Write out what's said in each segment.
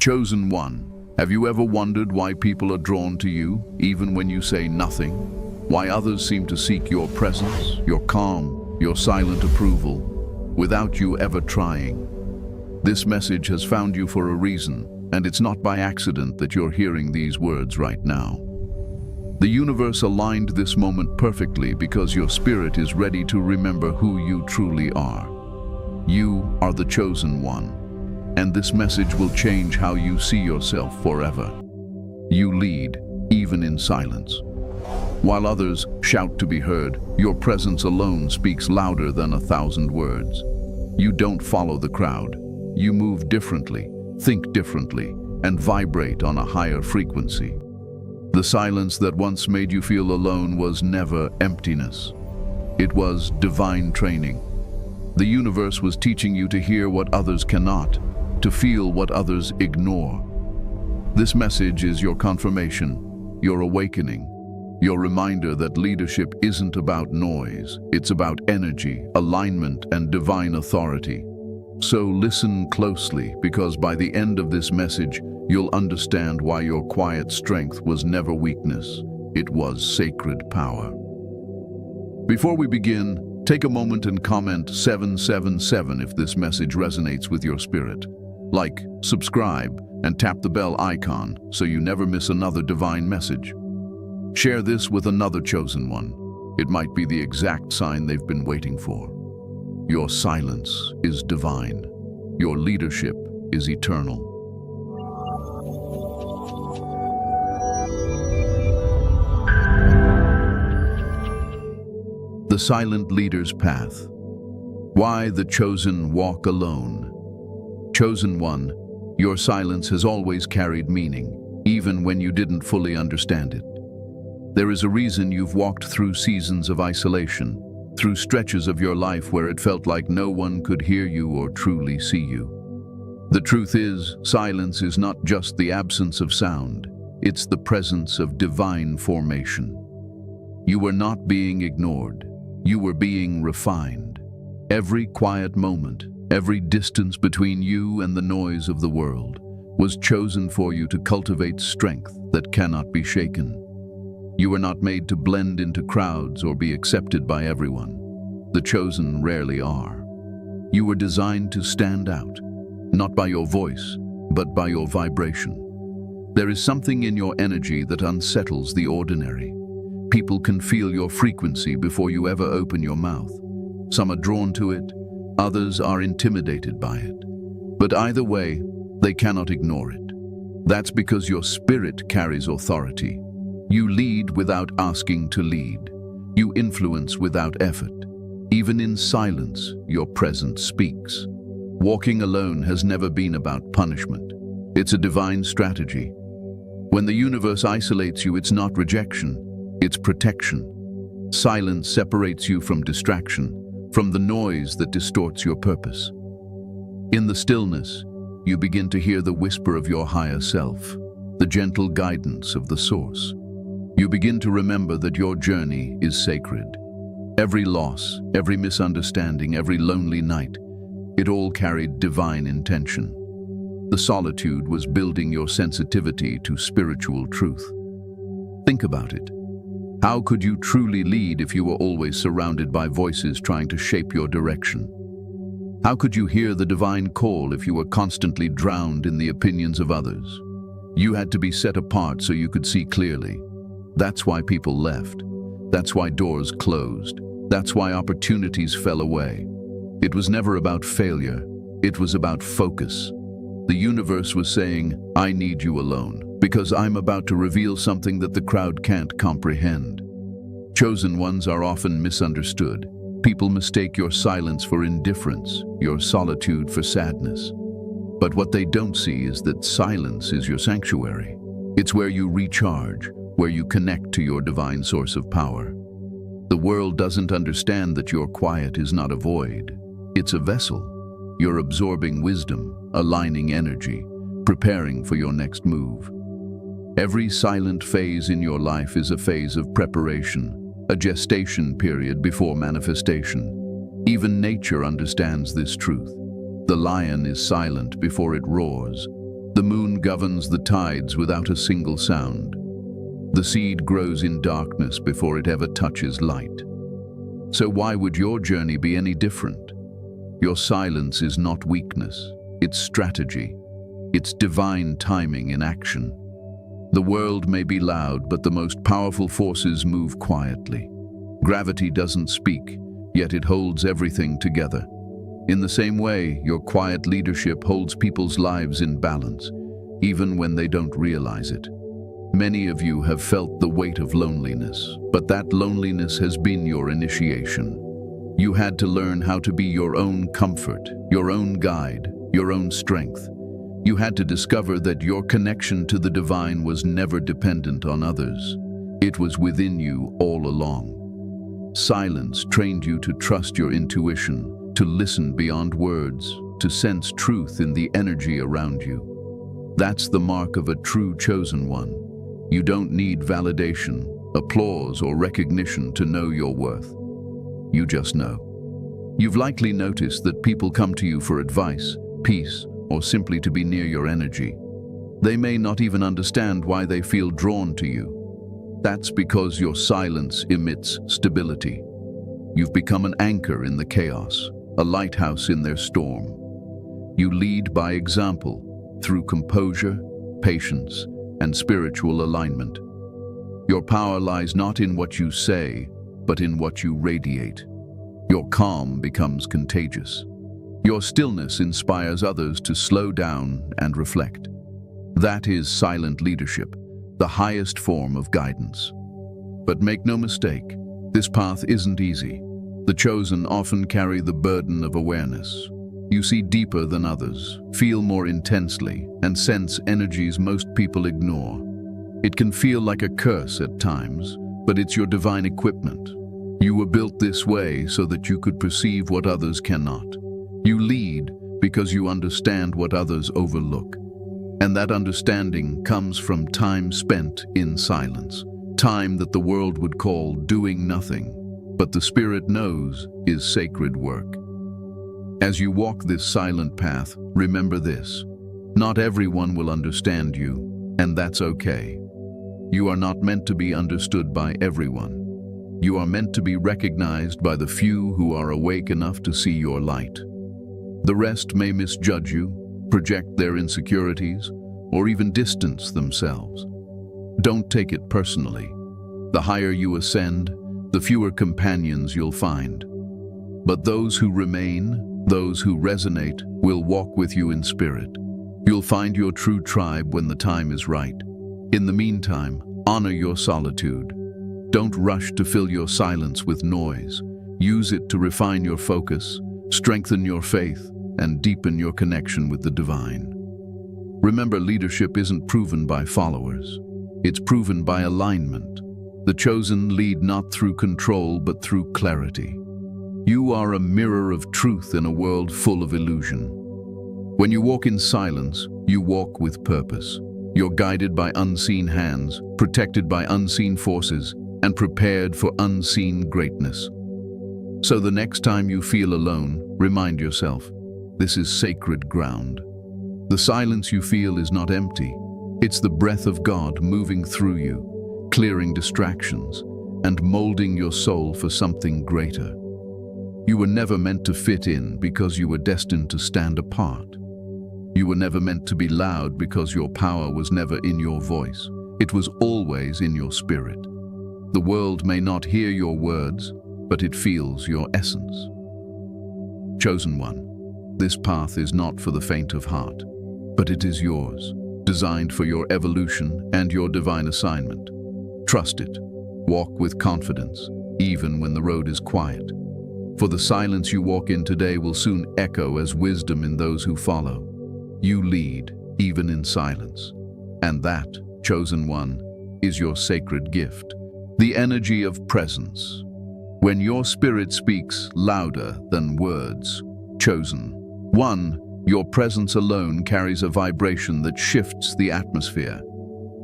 Chosen one, have you ever wondered why people are drawn to you, even when you say nothing? Why others seem to seek your presence, your calm, your silent approval, without you ever trying? This message has found you for a reason, and it's not by accident that you're hearing these words right now. The universe aligned this moment perfectly because your spirit is ready to remember who you truly are. You are the chosen one, and this message will change how you see yourself forever. You lead, even in silence. While others shout to be heard, your presence alone speaks louder than 1,000 words. You don't follow the crowd. You move differently, think differently, and vibrate on a higher frequency. The silence that once made you feel alone was never emptiness. It was divine training. The universe was teaching you to hear what others cannot, to feel what others ignore. This message is your confirmation, your awakening, your reminder that leadership isn't about noise, it's about energy, alignment, and divine authority. So listen closely, because by the end of this message, you'll understand why your quiet strength was never weakness, it was sacred power. Before we begin, take a moment and comment 777 if this message resonates with your spirit. Like, subscribe, and tap the bell icon so you never miss another divine message. Share this with another chosen one. It might be the exact sign they've been waiting for. Your silence is divine. Your leadership is eternal. The silent leader's path. Why the chosen walk alone? Chosen one, your silence has always carried meaning, even when you didn't fully understand it. There is a reason you've walked through seasons of isolation, through stretches of your life where it felt like no one could hear you or truly see you. The truth is, silence is not just the absence of sound, it's the presence of divine formation. You were not being ignored, you were being refined. Every quiet moment, every distance between you and the noise of the world was chosen for you to cultivate strength that cannot be shaken. You were not made to blend into crowds or be accepted by everyone. The chosen rarely are. You were designed to stand out, not by your voice, but by your vibration. There is something in your energy that unsettles the ordinary. People can feel your frequency before you ever open your mouth. Some are drawn to it, others are intimidated by it. But either way, they cannot ignore it. That's because your spirit carries authority. You lead without asking to lead. You influence without effort. Even in silence, your presence speaks. Walking alone has never been about punishment. It's a divine strategy. When the universe isolates you, it's not rejection, it's protection. Silence separates you from distraction, from the noise that distorts your purpose. In the stillness, you begin to hear the whisper of your higher self, the gentle guidance of the source. You begin to remember that your journey is sacred. Every loss, every misunderstanding, every lonely night, it all carried divine intention. The solitude was building your sensitivity to spiritual truth. Think about it. How could you truly lead if you were always surrounded by voices trying to shape your direction? How could you hear the divine call if you were constantly drowned in the opinions of others? You had to be set apart so you could see clearly. That's why people left. That's why doors closed. That's why opportunities fell away. It was never about failure. It was about focus. The universe was saying, I need you alone, because I'm about to reveal something that the crowd can't comprehend. Chosen ones are often misunderstood. People mistake your silence for indifference, your solitude for sadness. But what they don't see is that silence is your sanctuary. It's where you recharge, where you connect to your divine source of power. The world doesn't understand that your quiet is not a void. It's a vessel. You're absorbing wisdom, aligning energy, preparing for your next move. Every silent phase in your life is a phase of preparation, a gestation period before manifestation. Even nature understands this truth. The lion is silent before it roars. The moon governs the tides without a single sound. The seed grows in darkness before it ever touches light. So why would your journey be any different? Your silence is not weakness, it's strategy. It's divine timing in action. The world may be loud, but the most powerful forces move quietly. Gravity doesn't speak, yet it holds everything together. In the same way, your quiet leadership holds people's lives in balance, even when they don't realize it. Many of you have felt the weight of loneliness, but that loneliness has been your initiation. You had to learn how to be your own comfort, your own guide, your own strength. You had to discover that your connection to the divine was never dependent on others. It was within you all along. Silence trained you to trust your intuition, to listen beyond words, to sense truth in the energy around you. That's the mark of a true chosen one. You don't need validation, applause, or recognition to know your worth. You just know. You've likely noticed that people come to you for advice, peace, or simply to be near your energy. They may not even understand why they feel drawn to you. That's because your silence emits stability. You've become an anchor in the chaos, a lighthouse in their storm. You lead by example, through composure, patience, and spiritual alignment. Your power lies not in what you say, but in what you radiate. Your calm becomes contagious. Your stillness inspires others to slow down and reflect. That is silent leadership, the highest form of guidance. But make no mistake, this path isn't easy. The chosen often carry the burden of awareness. You see deeper than others, feel more intensely, and sense energies most people ignore. It can feel like a curse at times, but it's your divine equipment. You were built this way so that you could perceive what others cannot. You lead because you understand what others overlook. And that understanding comes from time spent in silence, time that the world would call doing nothing, but the Spirit knows is sacred work. As you walk this silent path, remember this: not everyone will understand you, and that's okay. You are not meant to be understood by everyone. You are meant to be recognized by the few who are awake enough to see your light. The rest may misjudge you, project their insecurities, or even distance themselves. Don't take it personally. The higher you ascend, the fewer companions you'll find. But those who remain, those who resonate, will walk with you in spirit. You'll find your true tribe when the time is right. In the meantime, honor your solitude. Don't rush to fill your silence with noise. Use it to refine your focus, strengthen your faith, and deepen your connection with the divine. Remember, leadership isn't proven by followers. It's proven by alignment. The chosen lead not through control, but through clarity. You are a mirror of truth in a world full of illusion. When you walk in silence, you walk with purpose. You're guided by unseen hands, protected by unseen forces, and prepared for unseen greatness. So the next time you feel alone, remind yourself, this is sacred ground. The silence you feel is not empty. It's the breath of God moving through you, clearing distractions, and molding your soul for something greater. You were never meant to fit in because you were destined to stand apart. You were never meant to be loud because your power was never in your voice. It was always in your spirit. The world may not hear your words, but it feels your essence. Chosen one, this path is not for the faint of heart, but it is yours, designed for your evolution and your divine assignment. Trust it. Walk with confidence, even when the road is quiet. For the silence you walk in today will soon echo as wisdom in those who follow. You lead, even in silence. And that, chosen one, is your sacred gift. The energy of presence. When your spirit speaks louder than words, chosen one, your presence alone carries a vibration that shifts the atmosphere.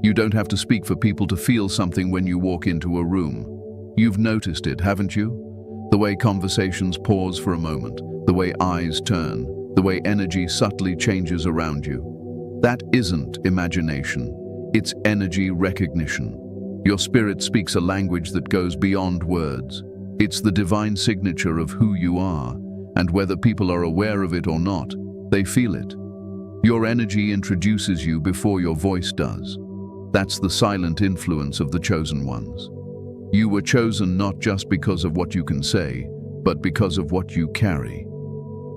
You don't have to speak for people to feel something when you walk into a room. You've noticed it, haven't you? The way conversations pause for a moment, the way eyes turn, the way energy subtly changes around you. That isn't imagination, it's energy recognition. Your spirit speaks a language that goes beyond words. It's the divine signature of who you are, and whether people are aware of it or not, they feel it. Your energy introduces you before your voice does. That's the silent influence of the chosen ones. You were chosen not just because of what you can say, but because of what you carry.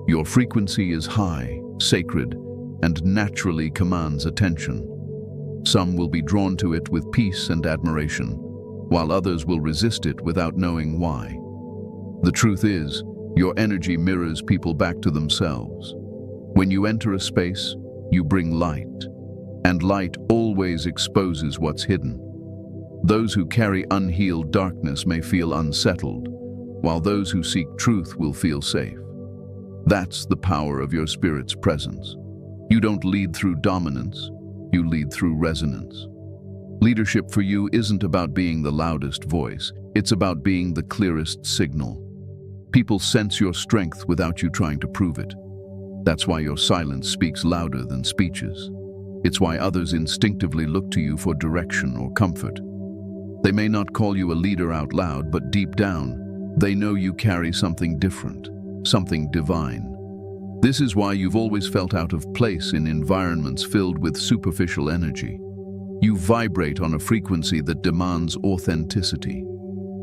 Your frequency is high, sacred, and naturally commands attention. Some will be drawn to it with peace and admiration, while others will resist it without knowing why. The truth is, your energy mirrors people back to themselves. When you enter a space, you bring light, and light always exposes what's hidden. Those who carry unhealed darkness may feel unsettled, while those who seek truth will feel safe. That's the power of your spirit's presence. You don't lead through dominance, you lead through resonance. Leadership for you isn't about being the loudest voice, it's about being the clearest signal. People sense your strength without you trying to prove it. That's why your silence speaks louder than speeches. It's why others instinctively look to you for direction or comfort. They may not call you a leader out loud, but deep down, they know you carry something different, something divine. This is why you've always felt out of place in environments filled with superficial energy. You vibrate on a frequency that demands authenticity.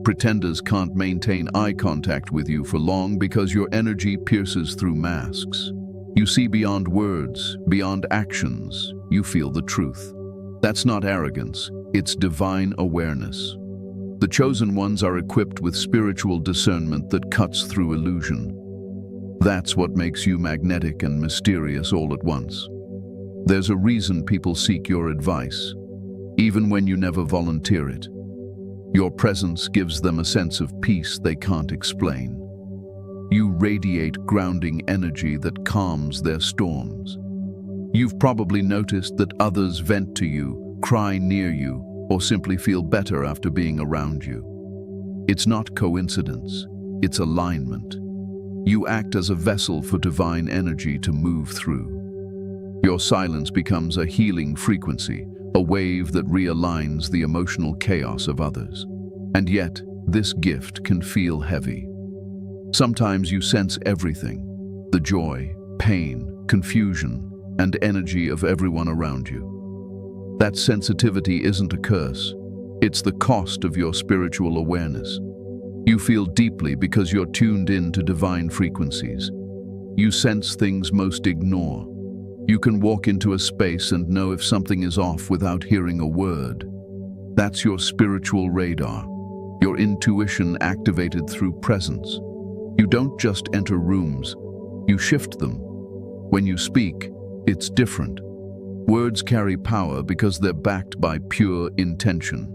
Pretenders can't maintain eye contact with you for long because your energy pierces through masks. You see beyond words, beyond actions. You feel the truth. That's not arrogance, it's divine awareness. The chosen ones are equipped with spiritual discernment that cuts through illusion. That's what makes you magnetic and mysterious all at once. There's a reason people seek your advice, even when you never volunteer it. Your presence gives them a sense of peace they can't explain. You radiate grounding energy that calms their storms. You've probably noticed that others vent to you, cry near you, or simply feel better after being around you. It's not coincidence, it's alignment. You act as a vessel for divine energy to move through. Your silence becomes a healing frequency, a wave that realigns the emotional chaos of others. And yet, this gift can feel heavy. Sometimes you sense everything, the joy, pain, confusion, and energy of everyone around you. That sensitivity isn't a curse, it's the cost of your spiritual awareness. You feel deeply because you're tuned in to divine frequencies. You sense things most ignore. You can walk into a space and know if something is off without hearing a word. That's your spiritual radar, your intuition activated through presence. You don't just enter rooms, you shift them. When you speak, it's different. Words carry power because they're backed by pure intention.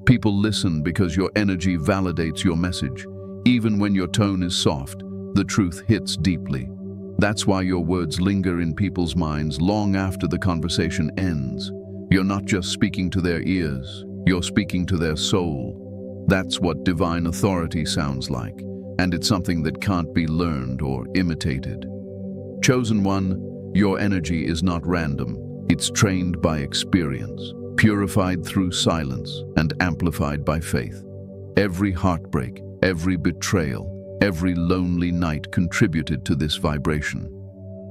People listen because your energy validates your message. Even when your tone is soft, the truth hits deeply. That's why your words linger in people's minds long after the conversation ends. You're not just speaking to their ears, you're speaking to their soul. That's what divine authority sounds like, and it's something that can't be learned or imitated. Chosen one, your energy is not random, it's trained by experience. Purified through silence and amplified by faith. Every heartbreak, every betrayal, every lonely night contributed to this vibration.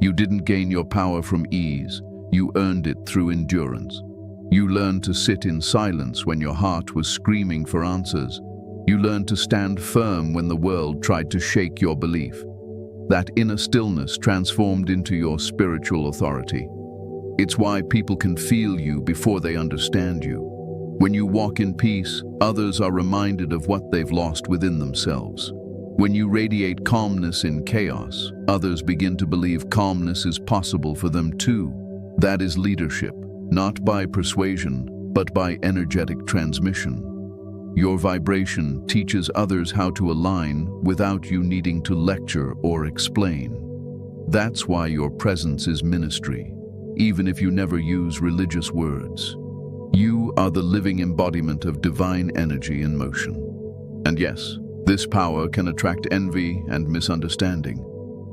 You didn't gain your power from ease, you earned it through endurance. You learned to sit in silence when your heart was screaming for answers. You learned to stand firm when the world tried to shake your belief. That inner stillness transformed into your spiritual authority. It's why people can feel you before they understand you. When you walk in peace, others are reminded of what they've lost within themselves. When you radiate calmness in chaos, others begin to believe calmness is possible for them too. That is leadership, not by persuasion, but by energetic transmission. Your vibration teaches others how to align without you needing to lecture or explain. That's why your presence is ministry. Even if you never use religious words. You are the living embodiment of divine energy in motion. And yes, this power can attract envy and misunderstanding.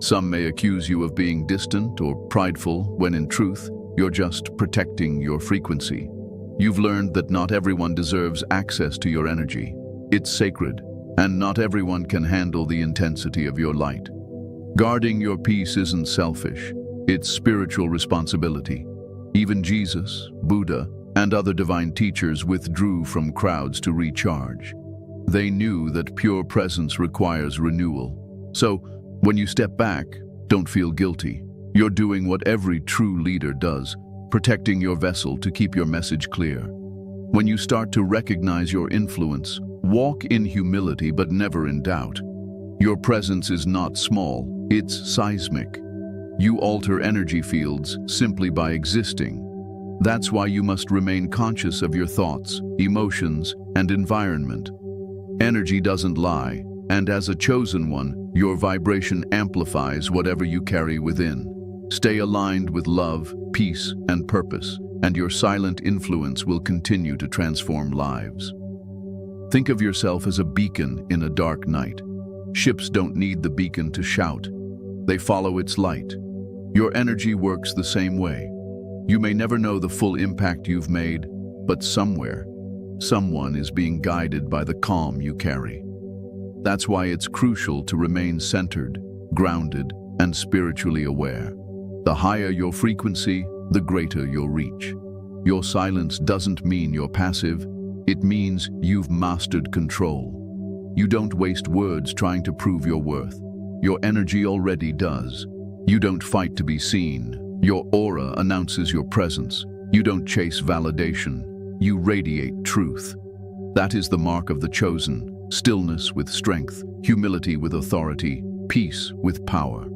Some may accuse you of being distant or prideful, when in truth, You're just protecting your frequency. You've learned that not everyone deserves access to your energy. It's sacred, and not everyone can handle the intensity of your light. Guarding your peace isn't selfish. It's spiritual responsibility. Even Jesus, Buddha, and other divine teachers withdrew from crowds to recharge. They knew that pure presence requires renewal. So, when you step back, don't feel guilty. You're doing what every true leader does, protecting your vessel to keep your message clear. When you start to recognize your influence, walk in humility but never in doubt. Your presence is not small, it's seismic. You alter energy fields simply by existing. That's why you must remain conscious of your thoughts, emotions, and environment. Energy doesn't lie, and as a chosen one, your vibration amplifies whatever you carry within. Stay aligned with love, peace, and purpose, and your silent influence will continue to transform lives. Think of yourself as a beacon in a dark night. Ships don't need the beacon to shout. They follow its light. Your energy works the same way. You may never know the full impact you've made, but somewhere, someone is being guided by the calm you carry. That's why it's crucial to remain centered, grounded, and spiritually aware. The higher your frequency, the greater your reach. Your silence doesn't mean you're passive, it means you've mastered control. You don't waste words trying to prove your worth. Your energy already does. You don't fight to be seen. Your aura announces your presence. You don't chase validation. You radiate truth. That is the mark of the chosen: stillness with strength, humility with authority, peace with power.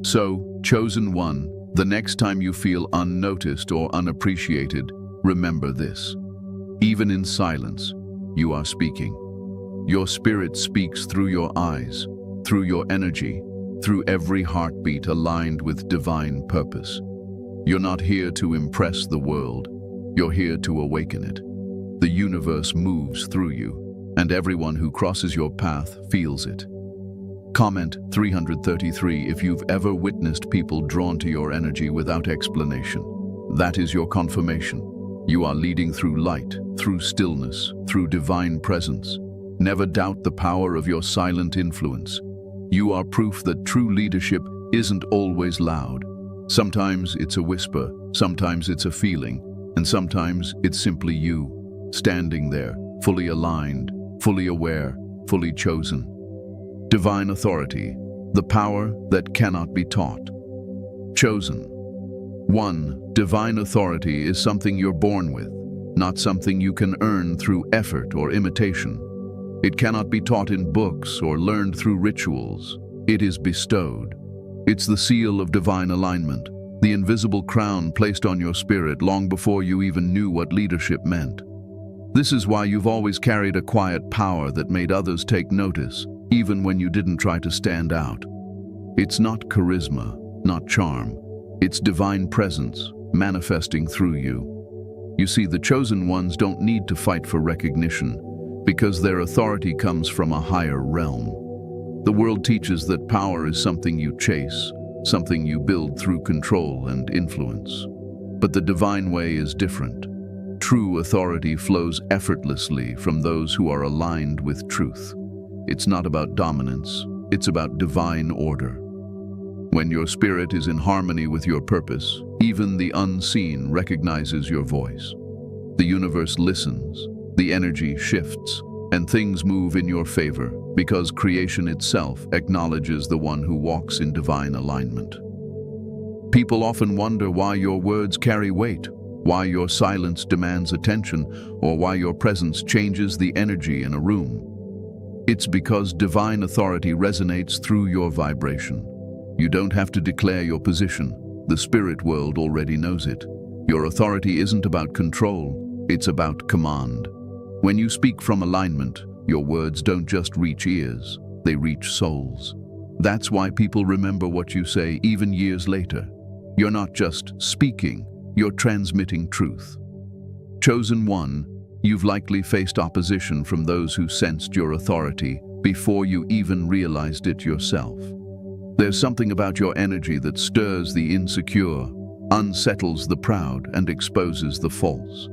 So, chosen one, the next time you feel unnoticed or unappreciated, remember this. Even in silence, you are speaking. Your spirit speaks through your eyes, through your energy, through every heartbeat aligned with divine purpose. You're not here to impress the world, you're here to awaken it. The universe moves through you, and everyone who crosses your path feels it. Comment 333 if you've ever witnessed people drawn to your energy without explanation. That is your confirmation. You are leading through light, through stillness, through divine presence. Never doubt the power of your silent influence. You are proof that true leadership isn't always loud. Sometimes it's a whisper, sometimes it's a feeling, and sometimes it's simply you, standing there, fully aligned, fully aware, fully chosen. Divine authority, the power that cannot be taught. Chosen. 1. Divine authority is something you're born with, not something you can earn through effort or imitation. It cannot be taught in books or learned through rituals. It is bestowed. It's the seal of divine alignment, the invisible crown placed on your spirit long before you even knew what leadership meant. This is why you've always carried a quiet power that made others take notice, even when you didn't try to stand out. It's not charisma, not charm. It's divine presence, manifesting through you. You see, the chosen ones don't need to fight for recognition, because their authority comes from a higher realm. The world teaches that power is something you chase, something you build through control and influence. But the divine way is different. True authority flows effortlessly from those who are aligned with truth. It's not about dominance, it's about divine order. When your spirit is in harmony with your purpose, even the unseen recognizes your voice. The universe listens, the energy shifts, and things move in your favor because creation itself acknowledges the one who walks in divine alignment. People often wonder why your words carry weight, why your silence demands attention, or why your presence changes the energy in a room. It's because divine authority resonates through your vibration. You don't have to declare your position. The spirit world already knows it. Your authority isn't about control, it's about command. When you speak from alignment, your words don't just reach ears, they reach souls. That's why people remember what you say even years later. You're not just speaking, you're transmitting truth. Chosen one, you've likely faced opposition from those who sensed your authority before you even realized it yourself. There's something about your energy that stirs the insecure. unsettles the proud and exposes the false.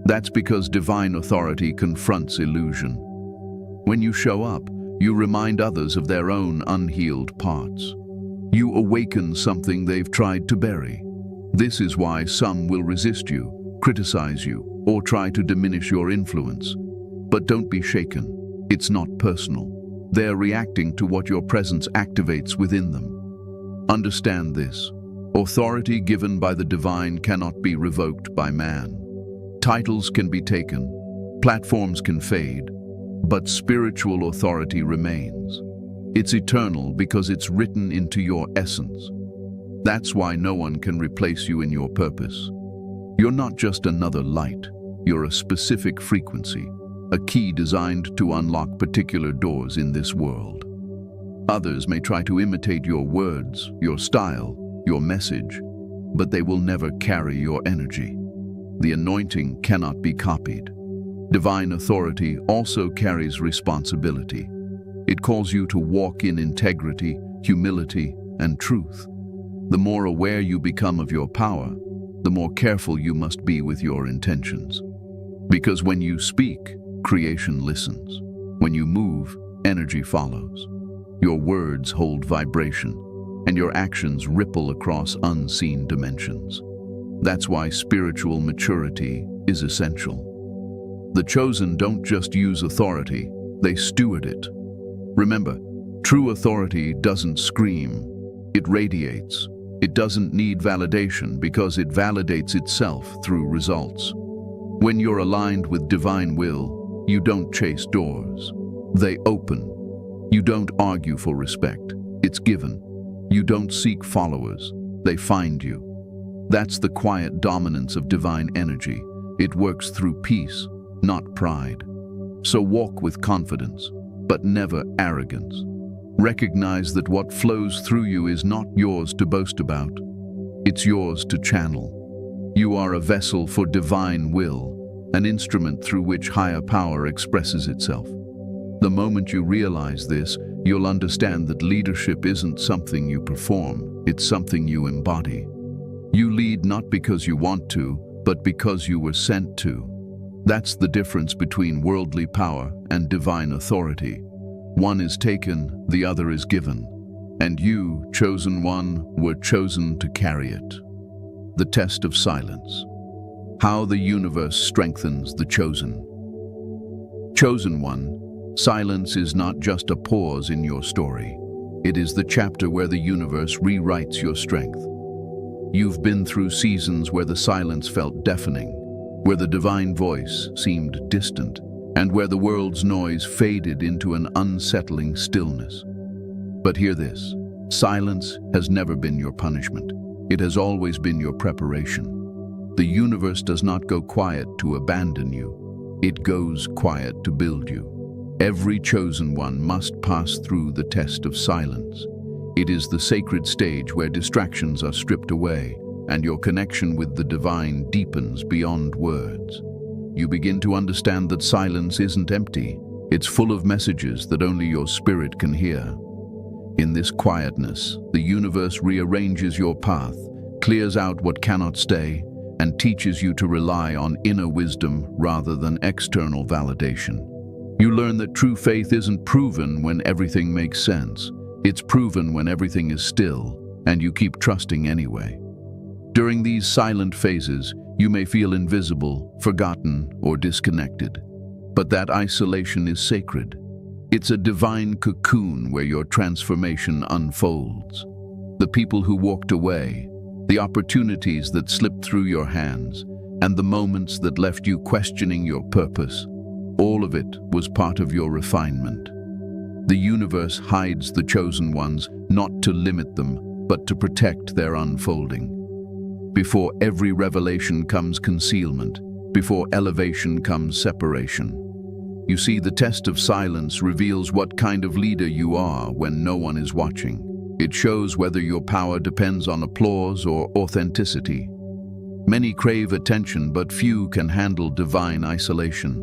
That's because divine authority confronts illusion. When you show up, you remind others of their own unhealed parts. You awaken something they've tried to bury. This is why some will resist you, criticize you, or try to diminish your influence. But don't be shaken. It's not personal. They're reacting to what your presence activates within them. Understand this. Authority given by the divine cannot be revoked by man. Titles can be taken, platforms can fade, but spiritual authority remains. It's eternal because it's written into your essence. That's why no one can replace you in your purpose. You're not just another light. You're a specific frequency, a key designed to unlock particular doors in this world. Others may try to imitate your words, your style, your message, but they will never carry your energy. The anointing cannot be copied. Divine authority also carries responsibility. It calls you to walk in integrity, humility, and truth. The more aware you become of your power, the more careful you must be with your intentions. Because when you speak, creation listens. When you move, energy follows. Your words hold vibration, and your actions ripple across unseen dimensions. That's why spiritual maturity is essential. The chosen don't just use authority, they steward it. Remember, true authority doesn't scream, it radiates. It doesn't need validation because it validates itself through results. When you're aligned with divine will, you don't chase doors. They open. You don't argue for respect. It's given. You don't seek followers. They find you. That's the quiet dominance of divine energy. It works through peace, not pride. So walk with confidence, but never arrogance. Recognize that what flows through you is not yours to boast about. It's yours to channel. You are a vessel for divine will, an instrument through which higher power expresses itself. The moment you realize this, you'll understand that leadership isn't something you perform, it's something you embody. You lead not because you want to, but because you were sent to. That's the difference between worldly power and divine authority. One is taken, the other is given. And you, chosen one, were chosen to carry it. The test of silence. How the universe strengthens the chosen. Chosen one, silence is not just a pause in your story. It is the chapter where the universe rewrites your strength. You've been through seasons where the silence felt deafening, where the divine voice seemed distant, and where the world's noise faded into an unsettling stillness. But hear this, silence has never been your punishment. It has always been your preparation. The universe does not go quiet to abandon you. It goes quiet to build you. Every chosen one must pass through the test of silence. It is the sacred stage where distractions are stripped away and your connection with the divine deepens beyond words. You begin to understand that silence isn't empty. It's full of messages that only your spirit can hear. In this quietness, the universe rearranges your path, clears out what cannot stay, and teaches you to rely on inner wisdom rather than external validation. You learn that true faith isn't proven when everything makes sense. It's proven when everything is still, and you keep trusting anyway. During these silent phases, you may feel invisible, forgotten, or disconnected. But that isolation is sacred. It's a divine cocoon where your transformation unfolds. The people who walked away, the opportunities that slipped through your hands, and the moments that left you questioning your purpose, all of it was part of your refinement. The universe hides the chosen ones not to limit them, but to protect their unfolding. Before every revelation comes concealment. Before elevation comes separation. You see, the test of silence reveals what kind of leader you are when no one is watching. It shows whether your power depends on applause or authenticity. Many crave attention, but few can handle divine isolation.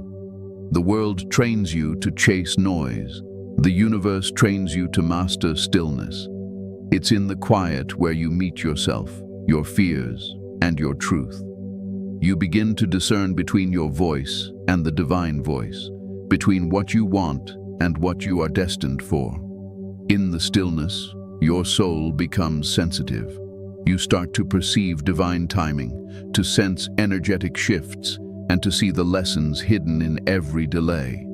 The world trains you to chase noise. The universe trains you to master stillness. It's in the quiet where you meet yourself, your fears, and your truth. You begin to discern between your voice and the divine voice, between what you want and what you are destined for. In the stillness, your soul becomes sensitive. You start to perceive divine timing, to sense energetic shifts, and to see the lessons hidden in every delay.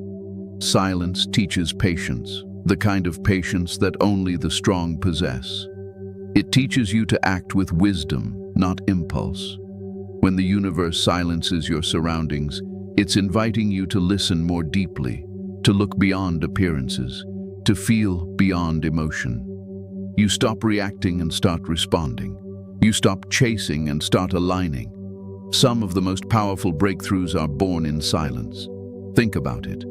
Silence teaches patience, the kind of patience that only the strong possess. It teaches you to act with wisdom, not impulse. When the universe silences your surroundings, it's inviting you to listen more deeply, to look beyond appearances, to feel beyond emotion. You stop reacting and start responding. You stop chasing and start aligning. Some of the most powerful breakthroughs are born in silence. Think about it.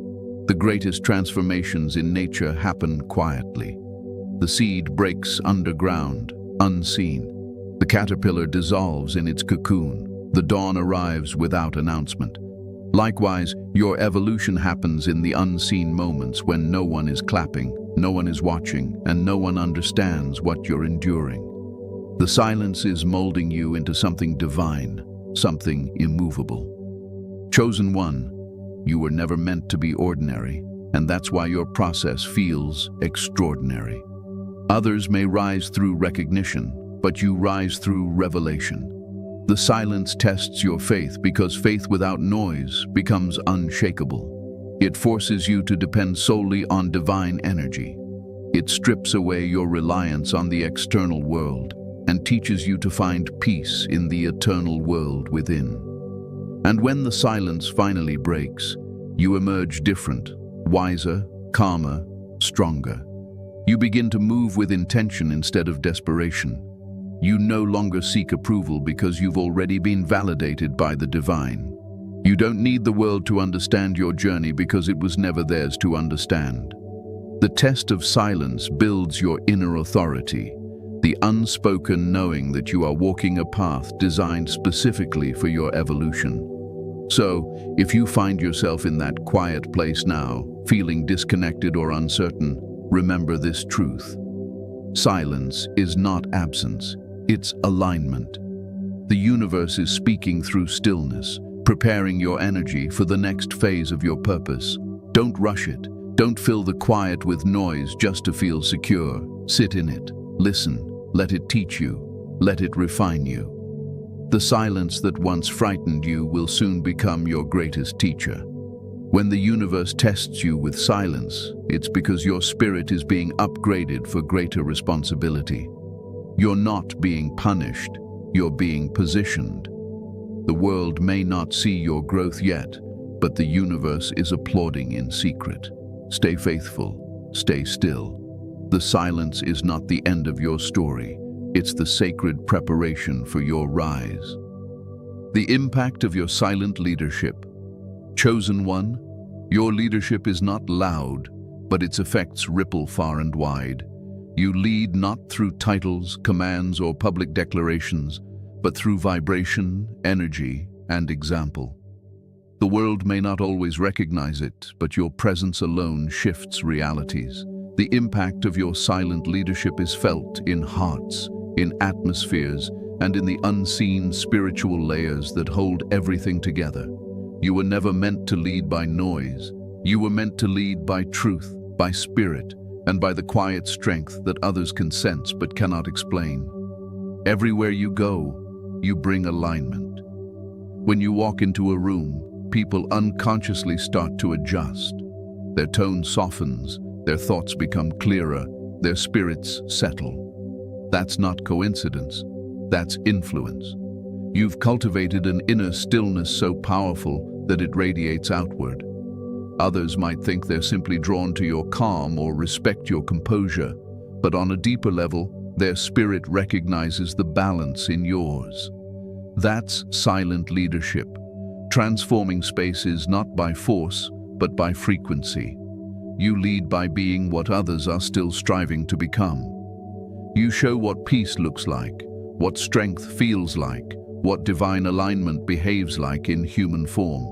The greatest transformations in nature happen quietly. The seed breaks underground, unseen. The caterpillar dissolves in its cocoon. The dawn arrives without announcement. Likewise, your evolution happens in the unseen moments when no one is clapping, no one is watching, and no one understands what you're enduring. The silence is molding you into something divine, something immovable. Chosen one, you were never meant to be ordinary, and that's why your process feels extraordinary. Others may rise through recognition, but you rise through revelation. The silence tests your faith because faith without noise becomes unshakable. It forces you to depend solely on divine energy. It strips away your reliance on the external world and teaches you to find peace in the eternal world within. And when the silence finally breaks, you emerge different, wiser, calmer, stronger. You begin to move with intention instead of desperation. You no longer seek approval because you've already been validated by the divine. You don't need the world to understand your journey because it was never theirs to understand. The test of silence builds your inner authority, the unspoken knowing that you are walking a path designed specifically for your evolution. So, if you find yourself in that quiet place now, feeling disconnected or uncertain, remember this truth. Silence is not absence. It's alignment. The universe is speaking through stillness, preparing your energy for the next phase of your purpose. Don't rush it. Don't fill the quiet with noise just to feel secure. Sit in it. Listen. Let it teach you. Let it refine you. The silence that once frightened you will soon become your greatest teacher. When the universe tests you with silence, it's because your spirit is being upgraded for greater responsibility. You're not being punished, you're being positioned. The world may not see your growth yet, but the universe is applauding in secret. Stay faithful, stay still. The silence is not the end of your story, it's the sacred preparation for your rise. The impact of your silent leadership. Chosen one, your leadership is not loud, but its effects ripple far and wide. You lead not through titles, commands, or public declarations, but through vibration, energy, and example. The world may not always recognize it, but your presence alone shifts realities. The impact of your silent leadership is felt in hearts, in atmospheres, and in the unseen spiritual layers that hold everything together. You were never meant to lead by noise. You were meant to lead by truth, by spirit, and by the quiet strength that others can sense but cannot explain. Everywhere you go, you bring alignment. When you walk into a room, people unconsciously start to adjust. Their tone softens, their thoughts become clearer, their spirits settle. That's not coincidence, that's influence. You've cultivated an inner stillness so powerful that it radiates outward. Others might think they're simply drawn to your calm or respect your composure, but on a deeper level, their spirit recognizes the balance in yours. That's silent leadership, transforming spaces not by force, but by frequency. You lead by being what others are still striving to become. You show what peace looks like, what strength feels like, what divine alignment behaves like in human form.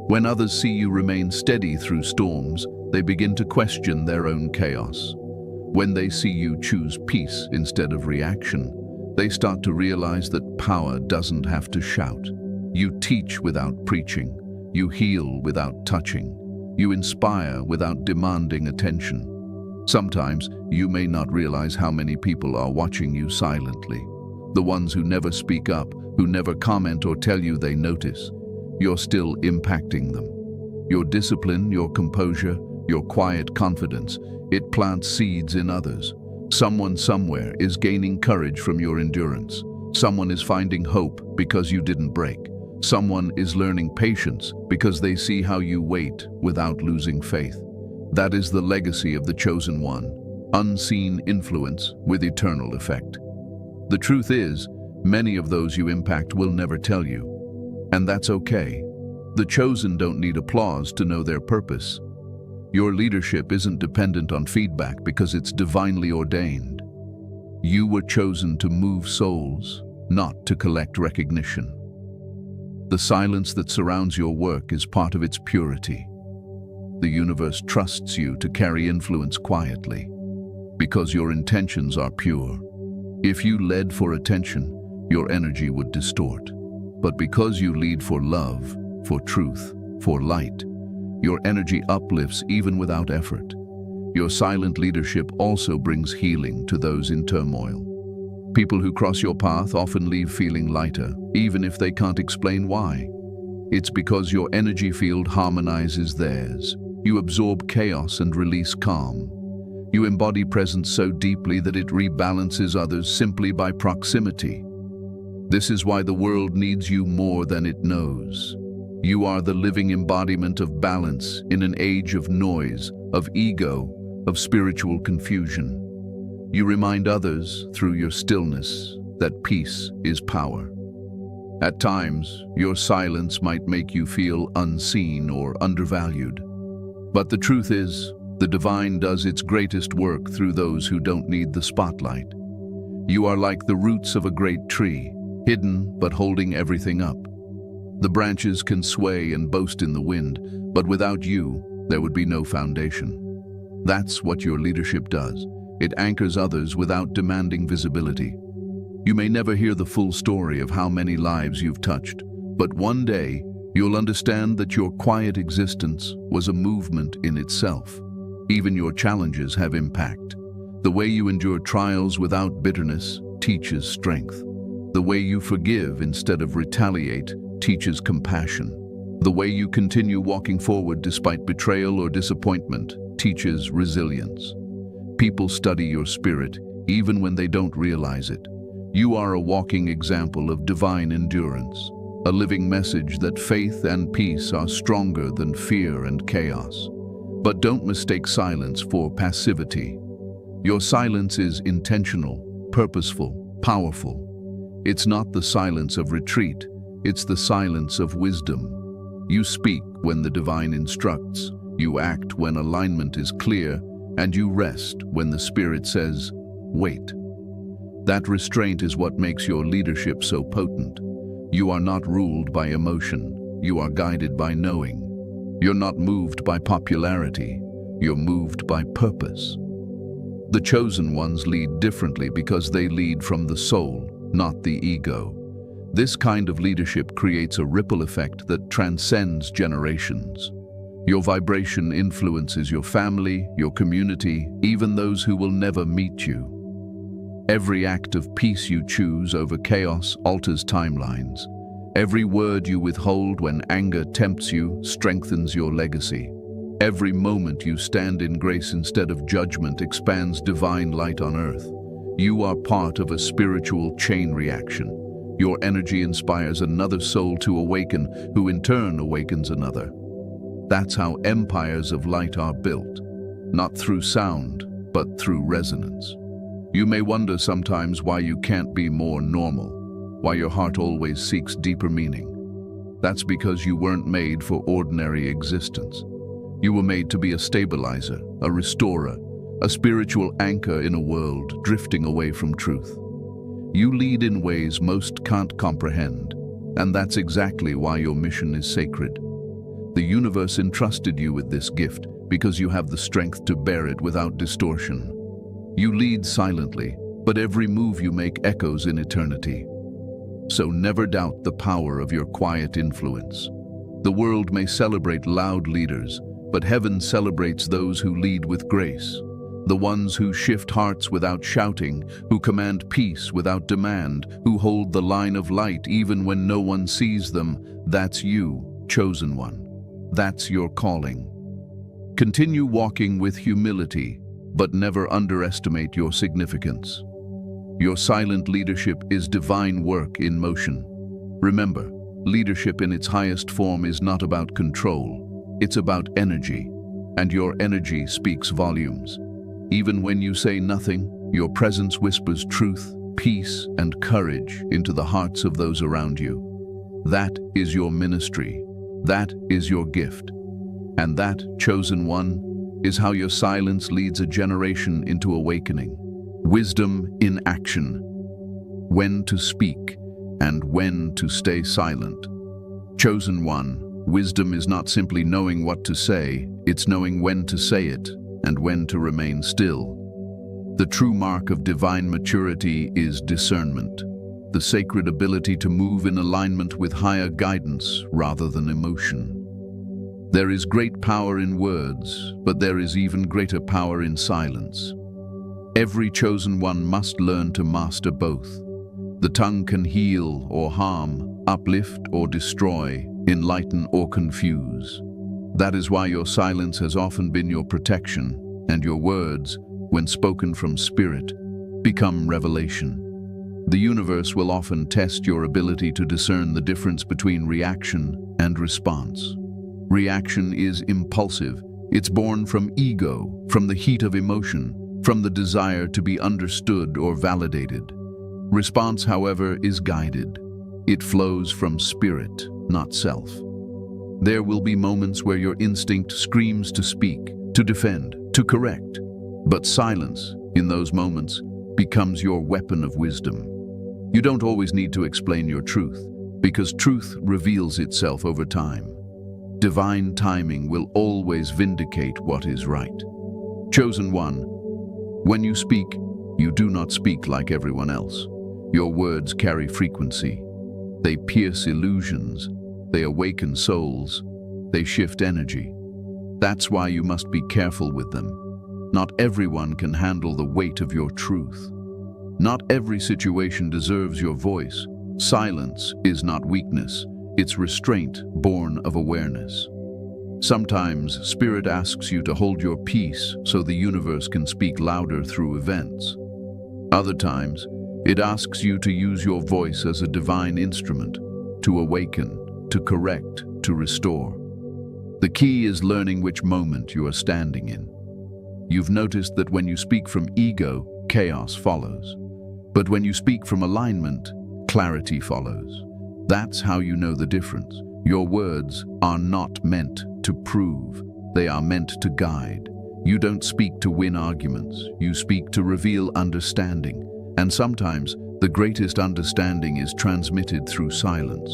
When others see you remain steady through storms, they begin to question their own chaos. When they see you choose peace instead of reaction, They start to realize that power doesn't have to shout. You teach without preaching. You heal without touching. You inspire without demanding attention. Sometimes you may not realize how many people are watching you silently. The ones who never speak up, who never comment or tell you they notice. You're still impacting them. Your discipline, your composure, your quiet confidence, it plants seeds in others. Someone somewhere is gaining courage from your endurance. Someone is finding hope because you didn't break. Someone is learning patience because they see how you wait without losing faith. That is the legacy of the chosen one, unseen influence with eternal effect. The truth is, many of those you impact will never tell you, and that's okay. The chosen don't need applause to know their purpose. Your leadership isn't dependent on feedback because it's divinely ordained. You were chosen to move souls, not to collect recognition. The silence that surrounds your work is part of its purity. The universe trusts you to carry influence quietly, because your intentions are pure. If you led for attention, your energy would distort. But because you lead for love, for truth, for light, your energy uplifts even without effort. Your silent leadership also brings healing to those in turmoil. People who cross your path often leave feeling lighter, even if they can't explain why. It's because your energy field harmonizes theirs. You absorb chaos and release calm. You embody presence so deeply that it rebalances others simply by proximity. This is why the world needs you more than it knows. You are the living embodiment of balance in an age of noise, of ego, of spiritual confusion. You remind others, through your stillness, that peace is power. At times, your silence might make you feel unseen or undervalued. But the truth is, the divine does its greatest work through those who don't need the spotlight. You are like the roots of a great tree, hidden but holding everything up. The branches can sway and boast in the wind, but without you, there would be no foundation. That's what your leadership does. It anchors others without demanding visibility. You may never hear the full story of how many lives you've touched, but one day, you'll understand that your quiet existence was a movement in itself. Even your challenges have impact. The way you endure trials without bitterness teaches strength. The way you forgive instead of retaliate teaches compassion. The way you continue walking forward despite betrayal or disappointment teaches resilience. People study your spirit even when they don't realize it. You are a walking example of divine endurance, a living message that faith and peace are stronger than fear and chaos. But don't mistake silence for passivity. Your silence is intentional, purposeful, powerful. It's not the silence of retreat, it's the silence of wisdom. You speak when the divine instructs, you act when alignment is clear, and you rest when the Spirit says, wait. That restraint is what makes your leadership so potent. You are not ruled by emotion, you are guided by knowing. You're not moved by popularity, you're moved by purpose. The chosen ones lead differently because they lead from the soul, not the ego. This kind of leadership creates a ripple effect that transcends generations. Your vibration influences your family, your community, even those who will never meet you. Every act of peace you choose over chaos alters timelines. Every word you withhold when anger tempts you strengthens your legacy. Every moment you stand in grace instead of judgment expands divine light on earth. You are part of a spiritual chain reaction. Your energy inspires another soul to awaken, who in turn awakens another. That's how empires of light are built, not through sound, but through resonance. You may wonder sometimes why you can't be more normal, why your heart always seeks deeper meaning. That's because you weren't made for ordinary existence. You were made to be a stabilizer, a restorer, a spiritual anchor in a world drifting away from truth. You lead in ways most can't comprehend, and that's exactly why your mission is sacred. The universe entrusted you with this gift because you have the strength to bear it without distortion. You lead silently, but every move you make echoes in eternity. So never doubt the power of your quiet influence. The world may celebrate loud leaders, but heaven celebrates those who lead with grace. The ones who shift hearts without shouting, who command peace without demand, who hold the line of light even when no one sees them. That's you, chosen one. That's your calling. Continue walking with humility, but never underestimate your significance. Your silent leadership is divine work in motion. Remember, leadership in its highest form is not about control, it's about energy, and your energy speaks volumes. Even when you say nothing, your presence whispers truth, peace, and courage into the hearts of those around you. That is your ministry. That is your gift. And that, chosen one, is how your silence leads a generation into awakening. Wisdom in action. When to speak and when to stay silent. Chosen one, wisdom is not simply knowing what to say, it's knowing when to say it and when to remain still. The true mark of divine maturity is discernment, the sacred ability to move in alignment with higher guidance rather than emotion. There is great power in words, but there is even greater power in silence. Every chosen one must learn to master both. The tongue can heal or harm, uplift or destroy, enlighten or confuse. That is why your silence has often been your protection, and your words, when spoken from spirit, become revelation. The universe will often test your ability to discern the difference between reaction and response. Reaction is impulsive. It's born from ego, from the heat of emotion, from the desire to be understood or validated. Response, however, is guided. It flows from spirit, not self. There will be moments where your instinct screams to speak, to defend, to correct. But silence, in those moments, becomes your weapon of wisdom. You don't always need to explain your truth, because truth reveals itself over time. Divine timing will always vindicate what is right. Chosen one, when you speak, you do not speak like everyone else. Your words carry frequency. They pierce illusions. They awaken souls. They shift energy. That's why you must be careful with them. Not everyone can handle the weight of your truth. Not every situation deserves your voice. Silence is not weakness. It's restraint born of awareness. Sometimes Spirit asks you to hold your peace so the universe can speak louder through events. Other times, it asks you to use your voice as a divine instrument, to awaken, to correct, to restore. The key is learning which moment you are standing in. You've noticed that when you speak from ego, chaos follows. But when you speak from alignment, clarity follows. That's how you know the difference. Your words are not meant to prove. They are meant to guide. You don't speak to win arguments. You speak to reveal understanding. And sometimes, the greatest understanding is transmitted through silence.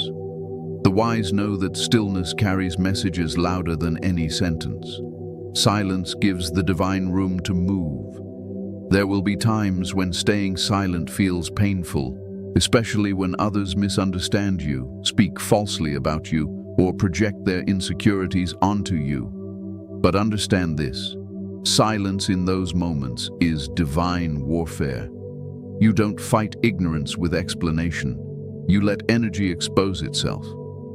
The wise know that stillness carries messages louder than any sentence. Silence gives the divine room to move. There will be times when staying silent feels painful, especially when others misunderstand you, speak falsely about you, or project their insecurities onto you. But understand this: silence in those moments is divine warfare. You don't fight ignorance with explanation. You let energy expose itself.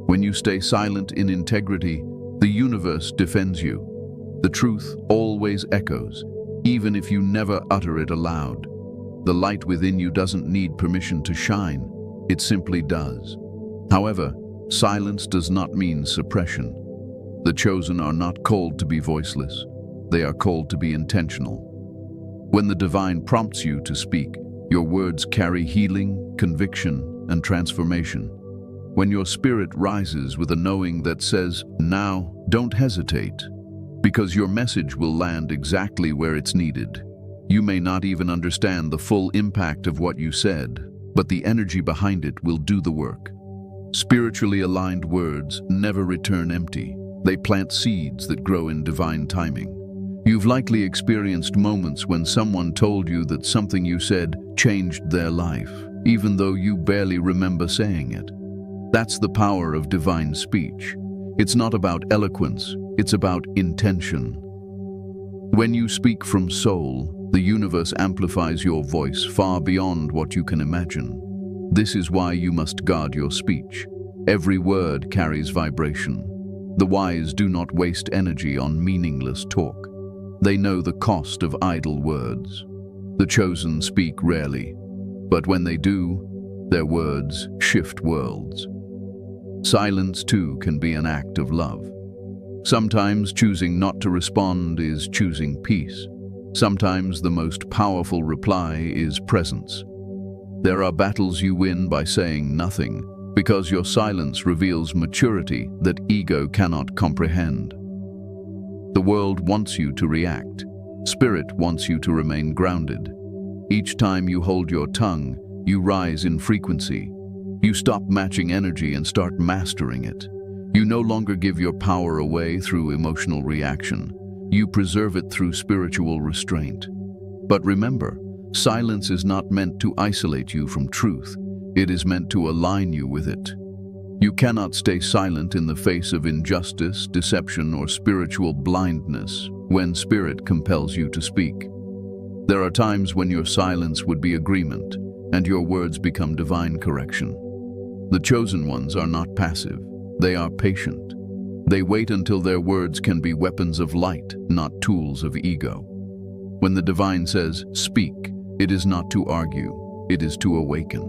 When you stay silent in integrity, the universe defends you. The truth always echoes, even if you never utter it aloud. The light within you doesn't need permission to shine. It simply does. However, silence does not mean suppression. The chosen are not called to be voiceless. They are called to be intentional. When the divine prompts you to speak, your words carry healing, conviction, and transformation. When your spirit rises with a knowing that says, "Now, don't hesitate," because your message will land exactly where it's needed. You may not even understand the full impact of what you said, but the energy behind it will do the work. Spiritually aligned words never return empty. They plant seeds that grow in divine timing. You've likely experienced moments when someone told you that something you said changed their life, even though you barely remember saying it. That's the power of divine speech. It's not about eloquence, it's about intention. When you speak from soul, the universe amplifies your voice far beyond what you can imagine. This is why you must guard your speech. Every word carries vibration. The wise do not waste energy on meaningless talk. They know the cost of idle words. The chosen speak rarely, but when they do, their words shift worlds. Silence, too, can be an act of love. Sometimes choosing not to respond is choosing peace. Sometimes the most powerful reply is presence. There are battles you win by saying nothing, because your silence reveals maturity that ego cannot comprehend. The world wants you to react. Spirit wants you to remain grounded. Each time you hold your tongue, you rise in frequency. You stop matching energy and start mastering it. You no longer give your power away through emotional reaction. You preserve it through spiritual restraint. But remember, silence is not meant to isolate you from truth. It is meant to align you with it. You cannot stay silent in the face of injustice, deception, or spiritual blindness when spirit compels you to speak. There are times when your silence would be agreement, and your words become divine correction. The chosen ones are not passive. They are patient. They wait until their words can be weapons of light, not tools of ego. When the divine says, "Speak," it is not to argue, it is to awaken.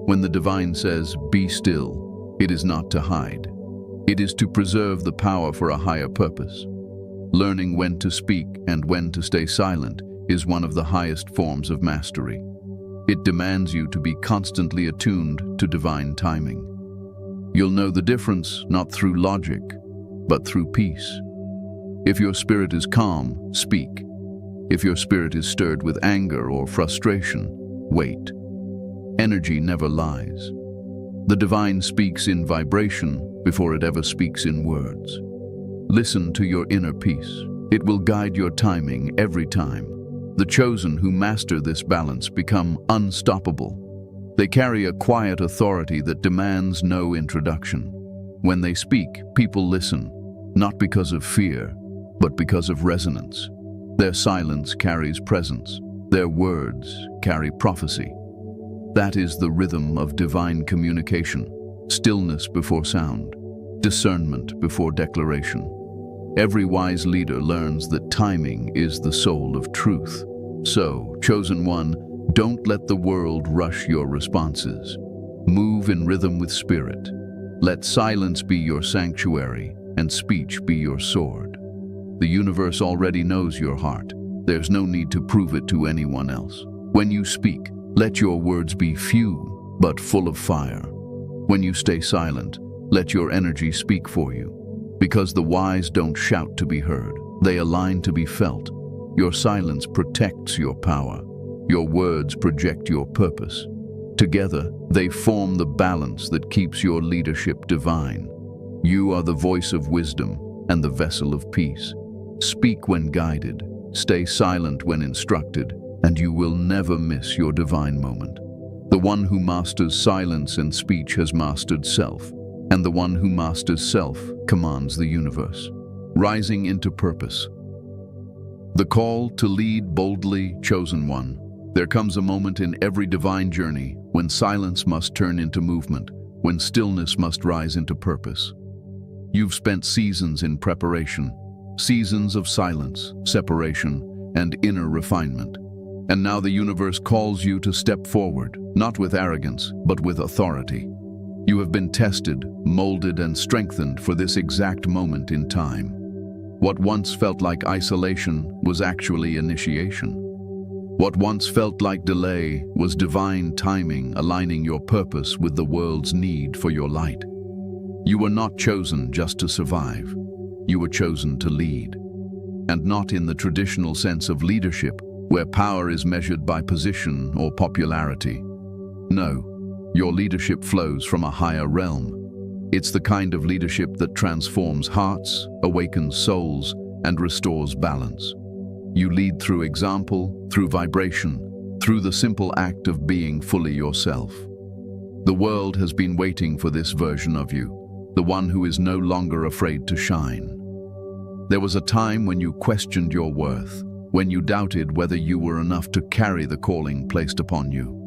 When the divine says, "Be still," it is not to hide. It is to preserve the power for a higher purpose. Learning when to speak and when to stay silent is one of the highest forms of mastery. It demands you to be constantly attuned to divine timing. You'll know the difference not through logic, but through peace. If your spirit is calm, speak. If your spirit is stirred with anger or frustration, wait. Energy never lies. The divine speaks in vibration before it ever speaks in words. Listen to your inner peace. It will guide your timing every time. The chosen who master this balance become unstoppable. They carry a quiet authority that demands no introduction. When they speak, people listen, not because of fear, but because of resonance. Their silence carries presence. Their words carry prophecy. That is the rhythm of divine communication. Stillness before sound, discernment before declaration. Every wise leader learns that timing is the soul of truth. So, chosen one, don't let the world rush your responses. Move in rhythm with spirit. Let silence be your sanctuary and speech be your sword. The universe already knows your heart. There's no need to prove it to anyone else. When you speak, let your words be few, but full of fire. When you stay silent, let your energy speak for you. Because the wise don't shout to be heard, they align to be felt. Your silence protects your power. Your words project your purpose. Together, they form the balance that keeps your leadership divine. You are the voice of wisdom and the vessel of peace. Speak when guided, stay silent when instructed, and you will never miss your divine moment. The one who masters silence and speech has mastered self, and the one who masters self commands the universe. Rising into purpose. The call to lead boldly, chosen one. There comes a moment in every divine journey when silence must turn into movement, when stillness must rise into purpose. You've spent seasons in preparation, seasons of silence, separation, and inner refinement. And now the universe calls you to step forward, not with arrogance, but with authority. You have been tested, molded, and strengthened for this exact moment in time. What once felt like isolation was actually initiation. What once felt like delay was divine timing aligning your purpose with the world's need for your light. You were not chosen just to survive. You were chosen to lead. And not in the traditional sense of leadership, where power is measured by position or popularity. No, your leadership flows from a higher realm. It's the kind of leadership that transforms hearts, awakens souls, and restores balance. You lead through example, through vibration, through the simple act of being fully yourself. The world has been waiting for this version of you, the one who is no longer afraid to shine. There was a time when you questioned your worth, when you doubted whether you were enough to carry the calling placed upon you.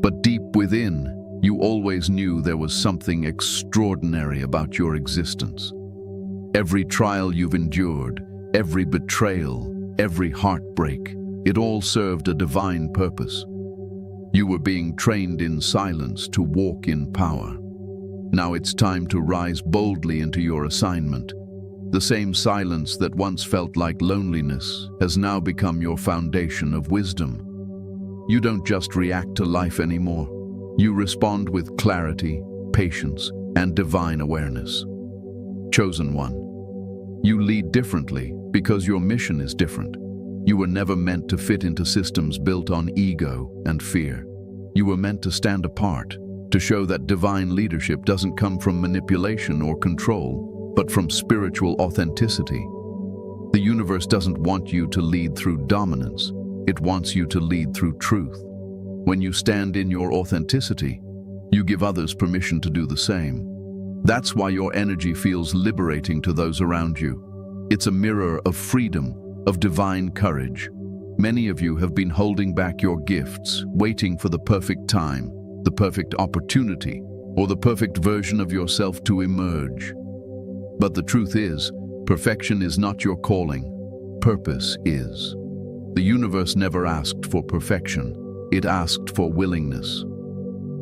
But deep within, you always knew there was something extraordinary about your existence. Every trial you've endured, every betrayal, every heartbreak, it all served a divine purpose. You were being trained in silence to walk in power. Now it's time to rise boldly into your assignment. The same silence that once felt like loneliness has now become your foundation of wisdom. You don't just react to life anymore. You respond with clarity, patience, and divine awareness. Chosen one. You lead differently because your mission is different. You were never meant to fit into systems built on ego and fear. You were meant to stand apart, to show that divine leadership doesn't come from manipulation or control, but from spiritual authenticity. The universe doesn't want you to lead through dominance. It wants you to lead through truth. When you stand in your authenticity, you give others permission to do the same. That's why your energy feels liberating to those around you. It's a mirror of freedom, of divine courage. Many of you have been holding back your gifts, waiting for the perfect time, the perfect opportunity, or the perfect version of yourself to emerge. But the truth is, perfection is not your calling. Purpose is. The universe never asked for perfection. It asked for willingness.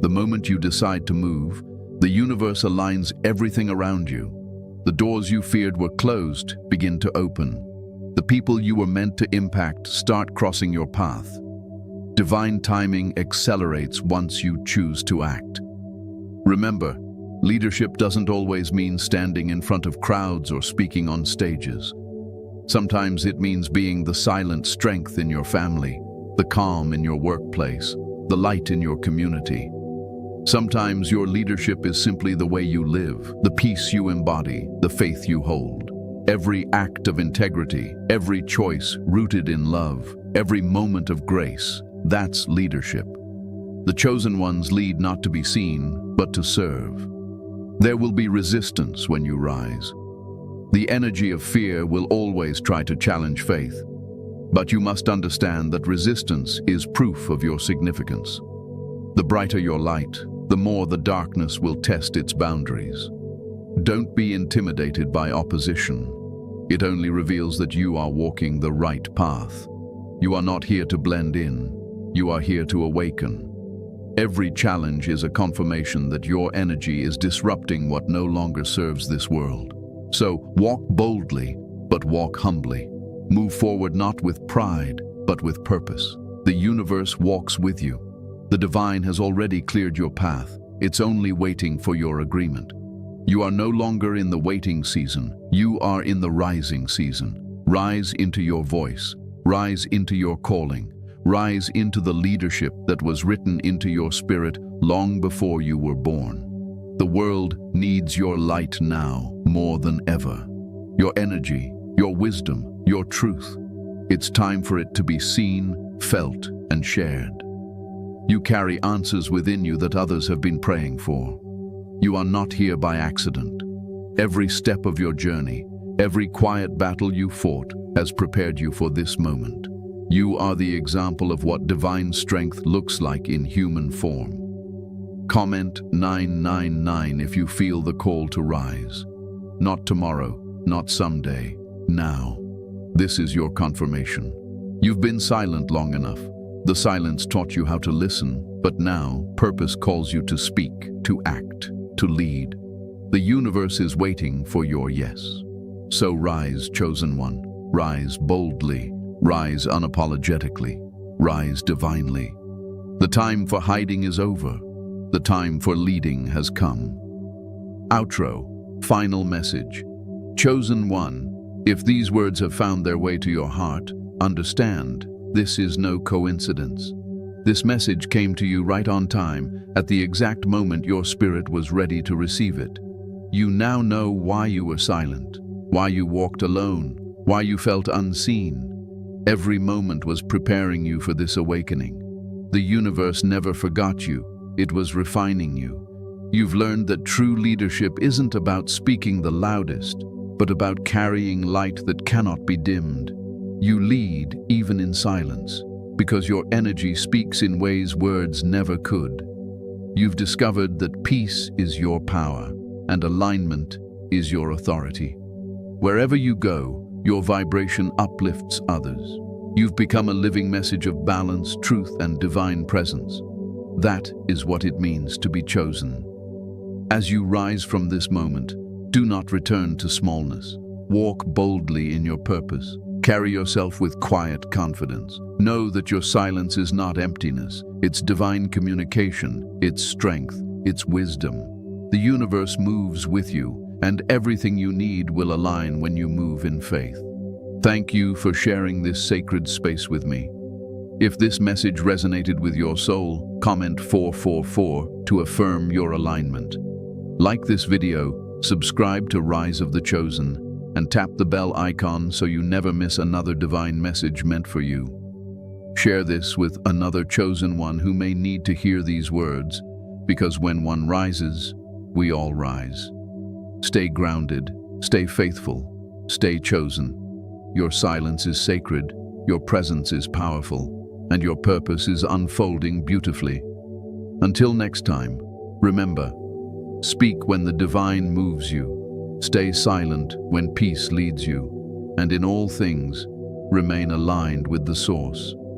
The moment you decide to move, the universe aligns everything around you. The doors you feared were closed begin to open. The people you were meant to impact start crossing your path. Divine timing accelerates once you choose to act. Remember, leadership doesn't always mean standing in front of crowds or speaking on stages. Sometimes it means being the silent strength in your family, the calm in your workplace, the light in your community. Sometimes your leadership is simply the way you live, the peace you embody, the faith you hold. Every act of integrity, every choice rooted in love, every moment of grace, that's leadership. The chosen ones lead not to be seen, but to serve. There will be resistance when you rise. The energy of fear will always try to challenge faith. But you must understand that resistance is proof of your significance. The brighter your light, the more the darkness will test its boundaries. Don't be intimidated by opposition. It only reveals that you are walking the right path. You are not here to blend in. You are here to awaken. Every challenge is a confirmation that your energy is disrupting what no longer serves this world. So walk boldly, but walk humbly. Move forward not with pride, but with purpose. The universe walks with you. The divine has already cleared your path. It's only waiting for your agreement. You are no longer in the waiting season. You are in the rising season. Rise into your voice. Rise into your calling. Rise into the leadership that was written into your spirit long before you were born. The world needs your light now more than ever. Your energy, your wisdom, your truth. It's time for it to be seen, felt, and shared. You carry answers within you that others have been praying for. You are not here by accident. Every step of your journey, every quiet battle you fought has prepared you for this moment. You are the example of what divine strength looks like in human form. Comment 999 if you feel the call to rise. Not tomorrow, not someday, now. This is your confirmation. You've been silent long enough. The silence taught you how to listen, but now purpose calls you to speak, to act, to lead. The universe is waiting for your yes. So rise, chosen one. Rise boldly. Rise unapologetically. Rise divinely. The time for hiding is over. The time for leading has come. Outro. Final message. Chosen one. If these words have found their way to your heart, understand, this is no coincidence. This message came to you right on time, at the exact moment your spirit was ready to receive it. You now know why you were silent, why you walked alone, why you felt unseen. Every moment was preparing you for this awakening. The universe never forgot you, it was refining you. You've learned that true leadership isn't about speaking the loudest, but about carrying light that cannot be dimmed. You lead even in silence, because your energy speaks in ways words never could. You've discovered that peace is your power, and alignment is your authority. Wherever you go, your vibration uplifts others. You've become a living message of balance, truth, and divine presence. That is what it means to be chosen. As you rise from this moment, do not return to smallness. Walk boldly in your purpose. Carry yourself with quiet confidence. Know that your silence is not emptiness. It's divine communication, it's strength, it's wisdom. The universe moves with you, and everything you need will align when you move in faith. Thank you for sharing this sacred space with me. If this message resonated with your soul, comment 444 to affirm your alignment. Like this video, subscribe to Rise of the Chosen, and tap the bell icon so you never miss another divine message meant for you. Share this with another chosen one who may need to hear these words, because when one rises, we all rise. Stay grounded, stay faithful, stay chosen. Your silence is sacred, your presence is powerful, and your purpose is unfolding beautifully. Until next time, remember, speak when the divine moves you, stay silent when peace leads you, and in all things, remain aligned with the source.